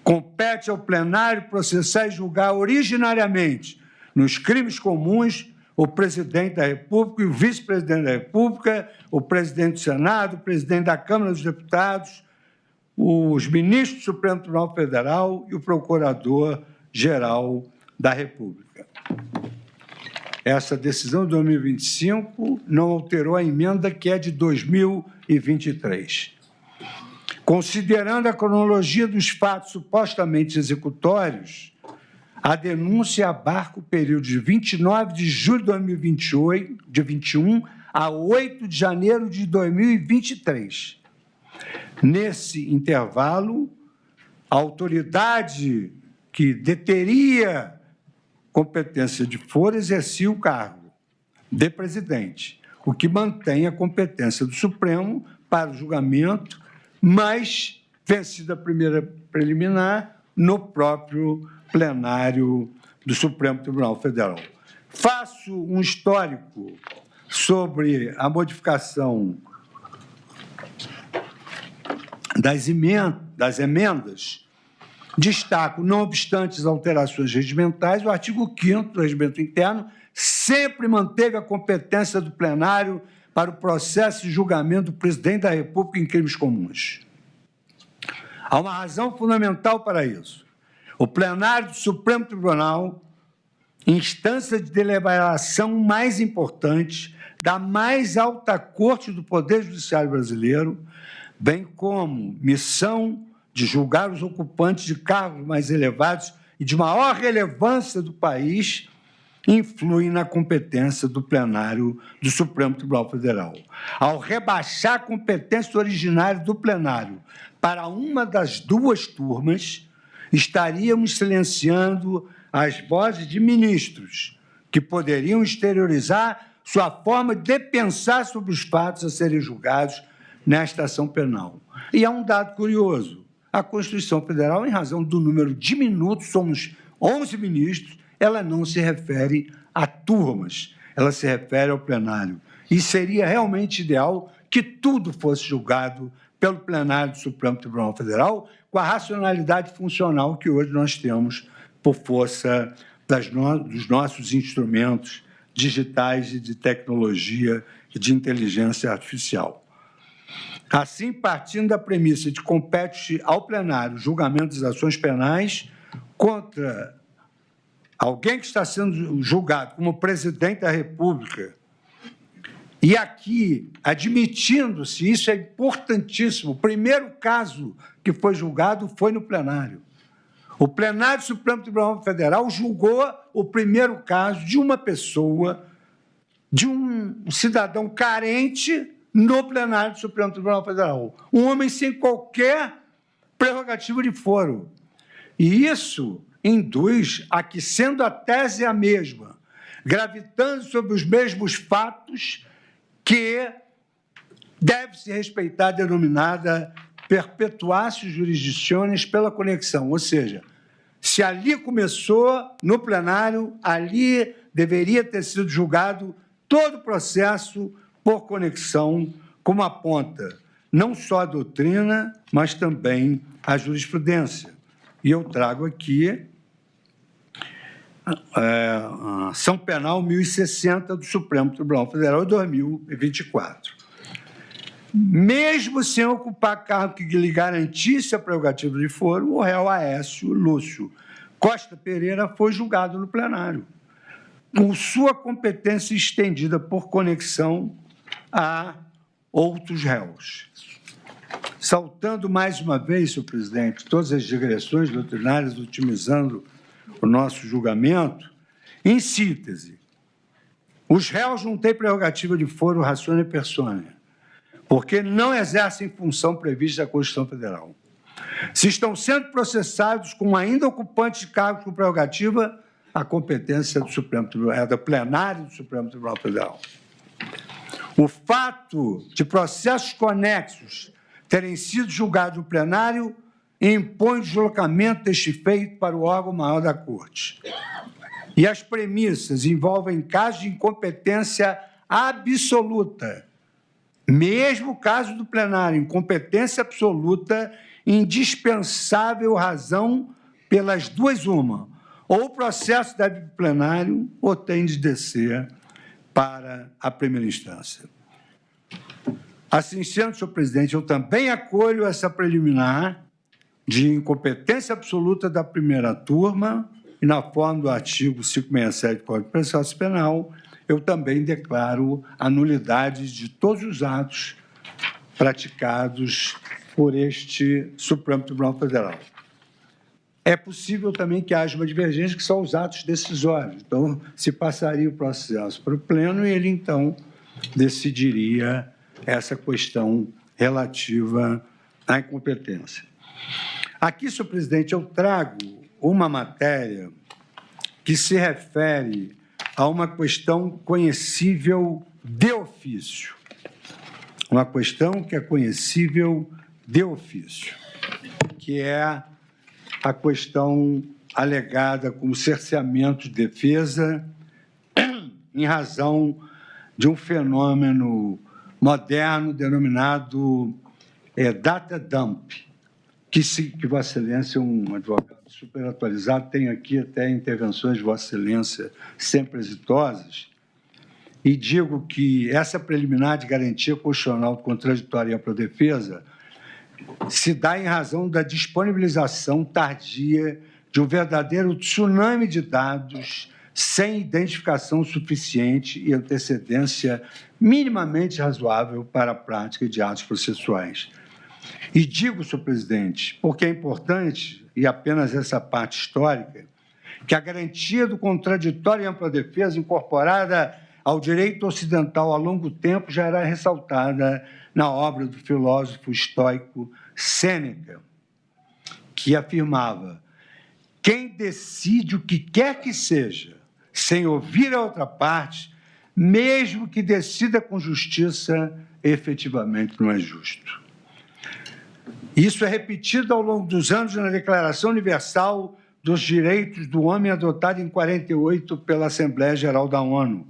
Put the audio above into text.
Compete ao plenário processar e julgar originariamente, nos crimes comuns, o presidente da República e o vice-presidente da República, o presidente do Senado, o presidente da Câmara dos Deputados, os ministros do Supremo Tribunal Federal e o Procurador-Geral da República. Essa decisão de 2025 não alterou a emenda que é de 2023. Considerando a cronologia dos fatos supostamente executórios, a denúncia abarca o período de 29 de julho de 2021 a 8 de janeiro de 2023. Nesse intervalo, a autoridade que deteria competência de foro exercia o cargo de presidente, o que mantém a competência do Supremo para o julgamento, mas vencida a primeira preliminar no próprio plenário do Supremo Tribunal Federal. Faço um histórico sobre a modificação das emendas. Destaco, não obstante as alterações regimentais, o artigo 5º do Regimento Interno sempre manteve a competência do plenário para o processo de julgamento do presidente da República em crimes comuns. Há uma razão fundamental para isso. O plenário do Supremo Tribunal, instância de deliberação mais importante da mais alta corte do Poder Judiciário brasileiro, bem como missão de julgar os ocupantes de cargos mais elevados e de maior relevância do país, influem na competência do plenário do Supremo Tribunal Federal. Ao rebaixar a competência originária do plenário para uma das duas turmas, estaríamos silenciando as vozes de ministros que poderiam exteriorizar sua forma de pensar sobre os fatos a serem julgados nesta ação penal. E há um dado curioso. A Constituição Federal, em razão do número diminuto, somos 11 ministros, ela não se refere a turmas, ela se refere ao plenário. E seria realmente ideal que tudo fosse julgado pelo plenário do Supremo Tribunal Federal, com a racionalidade funcional que hoje nós temos por força dos nossos instrumentos digitais e de tecnologia e de inteligência artificial. Assim, partindo da premissa de que compete ao plenário o julgamento das ações penais contra alguém que está sendo julgado como presidente da República, e aqui, admitindo-se, isso é importantíssimo, o primeiro caso que foi julgado foi no plenário. O plenário do Supremo Tribunal Federal julgou o primeiro caso de uma pessoa, de um cidadão carente, no plenário do Supremo Tribunal Federal. Um homem sem qualquer prerrogativa de foro. E isso induz a que, sendo a tese a mesma, gravitando sobre os mesmos fatos, que deve-se respeitar a denominada perpetuatio jurisdictionis pela conexão, ou seja, se ali começou, no plenário, ali deveria ter sido julgado todo o processo por conexão, como aponta não só a doutrina, mas também a jurisprudência. E eu trago aqui a Ação Penal 1060 do Supremo Tribunal Federal de 2024. Mesmo sem ocupar cargo que lhe garantisse a prerrogativa de foro, o réu Aécio Lúcio Costa Pereira foi julgado no plenário, com sua competência estendida por conexão a outros réus. Saltando mais uma vez, senhor presidente, todas as digressões doutrinárias, otimizando o nosso julgamento, em síntese, os réus não têm prerrogativa de foro ratione persone, porque não exercem função prevista da Constituição Federal. Se estão sendo processados como ainda ocupantes de cargos com prerrogativa, a competência do Supremo Tribunal, é da plenária do Supremo Tribunal Federal. O fato de processos conexos terem sido julgados no plenário impõe o deslocamento deste feito para o órgão maior da Corte. E as premissas envolvem casos de incompetência absoluta. Mesmo o caso do plenário, incompetência absoluta indispensável razão pelas duas uma. Ou o processo deve ir para o plenário, ou tem de descer para a primeira instância. Assim sendo, senhor presidente, eu também acolho essa preliminar de incompetência absoluta da primeira turma e, na forma do artigo 567 do Código de Processo Penal, eu também declaro a nulidade de todos os atos praticados por este Supremo Tribunal Federal. É possível também que haja uma divergência, que são os atos decisórios. Então, se passaria o processo para o pleno e ele, então, decidiria essa questão relativa à incompetência. Aqui, senhor presidente, eu trago uma matéria que se refere a uma questão conhecível de ofício. Uma questão que é conhecível de ofício, que é a questão alegada como cerceamento de defesa em razão de um fenômeno moderno denominado data dump, que Vossa Excelência é um advogado super atualizado, tem aqui até intervenções de Vossa Excelência sempre exitosas, e digo que essa preliminar de garantia constitucional contraditória e ampla defesa se dá em razão da disponibilização tardia de um verdadeiro tsunami de dados sem identificação suficiente e antecedência minimamente razoável para a prática de atos processuais. E digo, senhor presidente, porque é importante, e apenas essa parte histórica, que a garantia do contraditório e ampla defesa incorporada ao direito ocidental há longo tempo já era ressaltada na obra do filósofo estoico Sêneca, que afirmava: quem decide o que quer que seja, sem ouvir a outra parte, mesmo que decida com justiça, efetivamente não é justo. Isso é repetido ao longo dos anos na Declaração Universal dos Direitos do Homem, adotada em 48 pela Assembleia Geral da ONU,